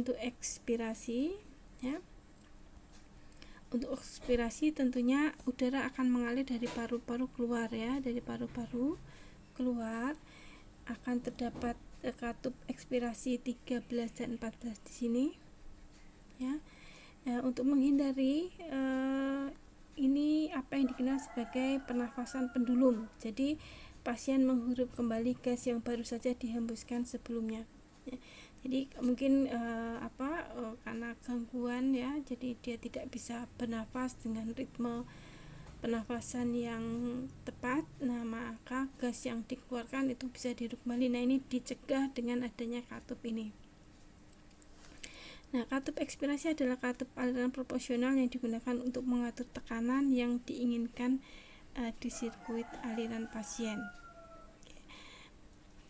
Untuk ekspirasi, ya. Untuk ekspirasi tentunya udara akan mengalir dari paru-paru keluar, ya, dari paru-paru keluar. Akan terdapat katup ekspirasi 13 dan 14 di sini, ya. Untuk menghindari ini apa yang dikenal sebagai pernafasan pendulum. Jadi pasien menghirup kembali gas yang baru saja dihembuskan sebelumnya, ya. Jadi mungkin karena gangguan, ya, jadi dia tidak bisa bernafas dengan ritme pernafasan yang tepat. Nah, maka gas yang dikeluarkan itu bisa dihirup kembali. Nah, ini dicegah dengan adanya katup ini. Nah, katup ekspirasi adalah katup aliran proporsional yang digunakan untuk mengatur tekanan yang diinginkan di sirkuit aliran pasien.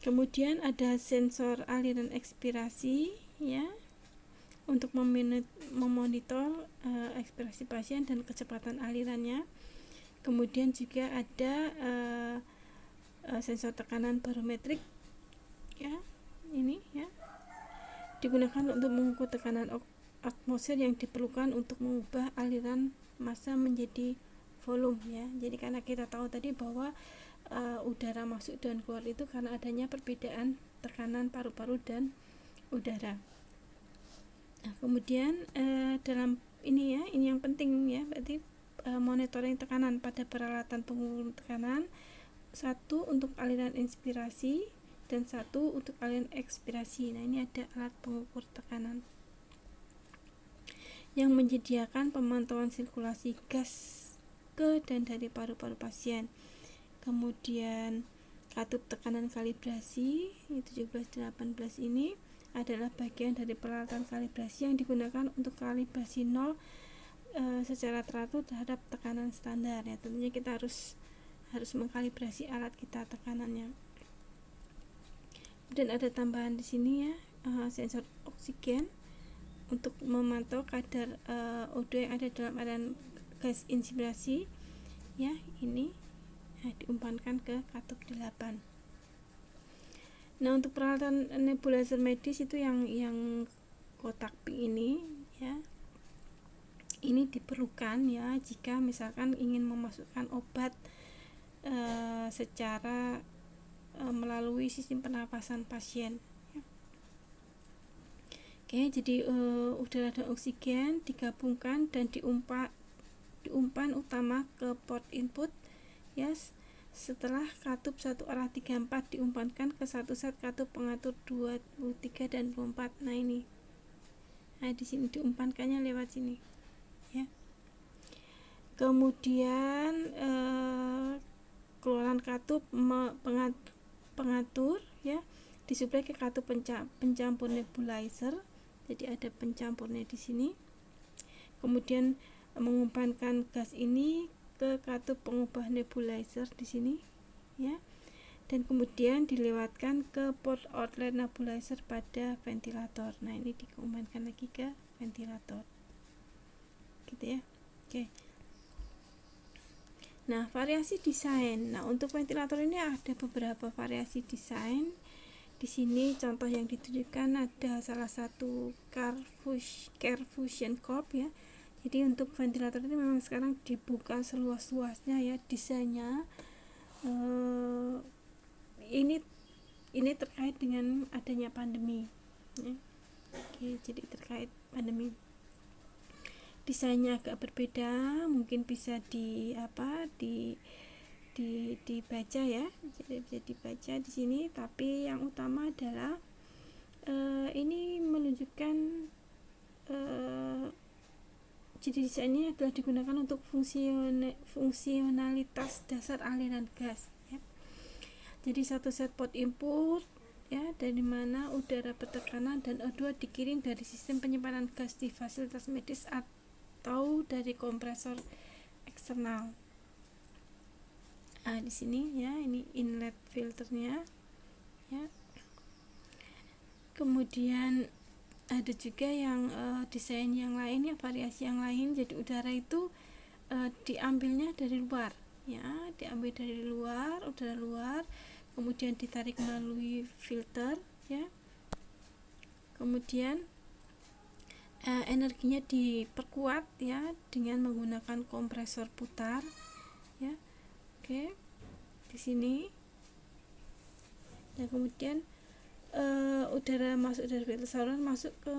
Kemudian ada sensor aliran ekspirasi, ya, untuk memonitor ekspirasi pasien dan kecepatan alirannya. Kemudian juga ada sensor tekanan barometrik, ya, ini, ya, digunakan untuk mengukur tekanan atmosfer yang diperlukan untuk mengubah aliran massa menjadi volume, ya. Jadi karena kita tahu tadi bahwa udara masuk dan keluar itu karena adanya perbedaan tekanan paru-paru dan udara. Nah, kemudian dalam ini, ya, ini yang penting, ya, berarti monitoring tekanan pada peralatan pengukur tekanan, satu untuk aliran inspirasi dan satu untuk aliran ekspirasi. Nah, ini ada alat pengukur tekanan yang menyediakan pemantauan sirkulasi gas ke dan dari paru-paru pasien. Kemudian katup tekanan kalibrasi 17-18 ini adalah bagian dari peralatan kalibrasi yang digunakan untuk kalibrasi nol secara teratur terhadap tekanan standar, ya. Tentunya kita harus mengkalibrasi alat kita tekanannya. Dan ada tambahan di sini, ya, sensor oksigen untuk memantau kadar O2 yang ada dalam aliran gas inspirasi, ya, ini diumpankan ke katup 8. Nah, untuk peralatan nebulizer medis itu yang kotak pink ini, ya, ini diperlukan, ya, jika misalkan ingin memasukkan obat secara melalui sistem pernapasan pasien, ya. Oke, jadi udara dan oksigen digabungkan dan diumpan utama ke port input, ya. Setelah katup 1 arah 34 diumpankan ke satu set katup pengatur 23 dan 24. Nah, ini. Nah, di sini diumpankannya lewat sini, ya. Kemudian keluaran katup pengatur, ya, disuplai ke katup pencampur nebulizer. Jadi ada pencampurnya di sini. Kemudian mengumpankan gas ini ke katup pengubah nebulizer di sini, ya. Dan kemudian dilewatkan ke port outlet nebulizer pada ventilator. Nah, ini diumpankan lagi ke ventilator. Gitu, ya. Oke. Nah, variasi desain. Nah, untuk ventilator ini ada beberapa variasi desain. Di sini contoh yang ditunjukkan ada salah satu Carefusion Corp, ya. Jadi untuk ventilator ini memang sekarang dibuka seluas-luasnya, ya, desainnya. Ini terkait dengan adanya pandemi, ya. Oke, jadi terkait pandemi. Desainnya agak berbeda, mungkin bisa dibaca, ya. Jadi bisa dibaca di sini, tapi yang utama adalah ini menunjukkan jadi desainnya adalah digunakan untuk fungsionalitas dasar aliran gas, ya. Jadi satu set port input, ya, dari mana udara bertekanan dan O2 dikirim dari sistem penyimpanan gas di fasilitas medis atau dari kompresor eksternal. Nah, di sini, ya, ini inlet filternya, ya. Kemudian ada juga yang desain yang lain, ya, variasi yang lain. Jadi udara itu diambilnya dari luar, ya, diambil dari luar, udara luar, kemudian ditarik melalui filter, ya. Kemudian energinya diperkuat ya dengan menggunakan kompresor putar ya. Oke, di sini. Nah, kemudian udara masuk dari filter saluran masuk ke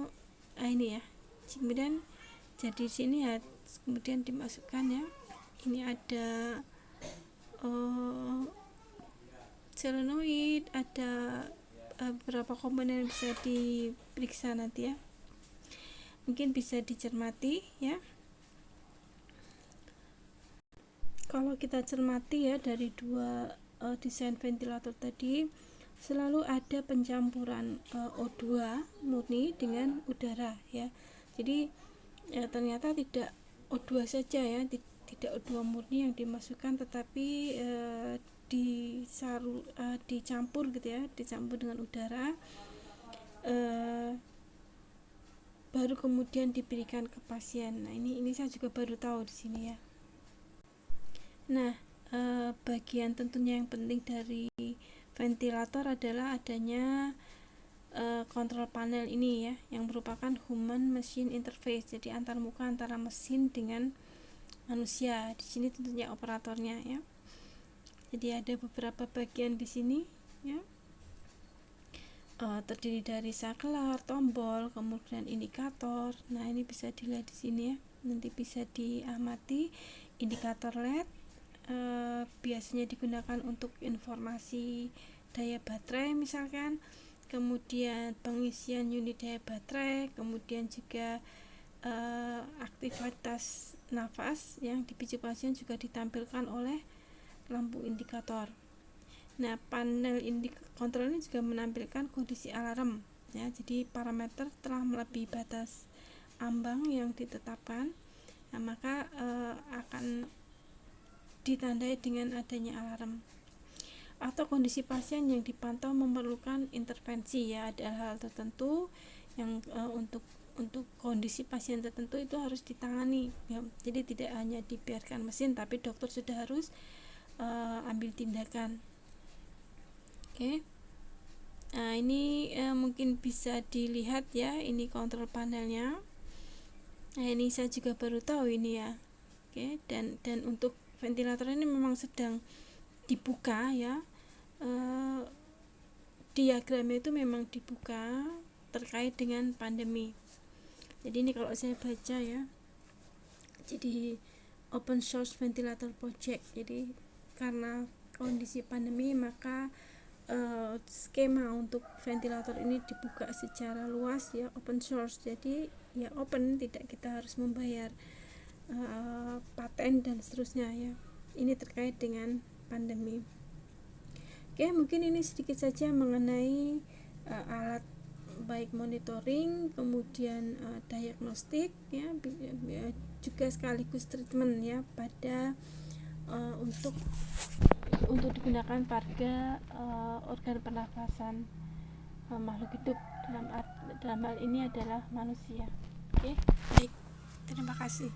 ini ya. Kemudian jadi di sini ya, kemudian dimasukkan ya. Ini ada solenoid, ada beberapa komponen yang bisa diperiksa nanti ya. Mungkin bisa dicermati ya. Kalau kita cermati ya dari dua desain ventilator tadi, selalu ada pencampuran O2 murni dengan udara ya. Jadi ternyata tidak O2 saja ya, tidak O2 murni yang dimasukkan, tetapi dicampur gitu ya, dicampur dengan udara, baru kemudian diberikan ke pasien. Nah, ini saya juga baru tahu di sini ya. Nah, bagian tentunya yang penting dari ventilator adalah adanya kontrol panel ini ya, yang merupakan human machine interface. Jadi antarmuka antara mesin dengan manusia. Di sini tentunya operatornya ya. Jadi ada beberapa bagian di sini ya. Terdiri dari saklar, tombol, kemudian indikator. Nah, ini bisa dilihat di sini ya. Nanti bisa diamati indikator LED. Biasanya digunakan untuk informasi daya baterai misalkan, kemudian pengisian unit daya baterai, kemudian juga aktivitas nafas yang dipicu pasien juga ditampilkan oleh lampu indikator. Nah, panel kontrol ini juga menampilkan kondisi alarm ya. Jadi parameter telah melebihi batas ambang yang ditetapkan, nah maka akan ditandai dengan adanya alarm. Atau kondisi pasien yang dipantau memerlukan intervensi ya, ada hal tertentu yang untuk kondisi pasien tertentu itu harus ditangani ya. Jadi tidak hanya dibiarkan mesin, tapi dokter sudah harus ambil tindakan. Oke. Nah, ini mungkin bisa dilihat ya, ini kontrol panelnya. Nah, ini saya juga baru tahu ini ya. Oke, dan untuk ventilator ini memang sedang dibuka ya. Diagramnya itu memang dibuka terkait dengan pandemi. Jadi ini kalau saya baca ya, jadi open source ventilator project. Jadi karena kondisi pandemi, maka skema untuk ventilator ini dibuka secara luas ya, open source. Jadi ya open, tidak kita harus membayar paten dan seterusnya ya. Ini terkait dengan pandemi. Oke, mungkin ini sedikit saja mengenai alat baik monitoring, kemudian diagnostik ya, juga sekaligus treatment ya pada untuk digunakan pada organ pernafasan makhluk hidup, dalam hal ini adalah manusia. Oke, baik, terima kasih.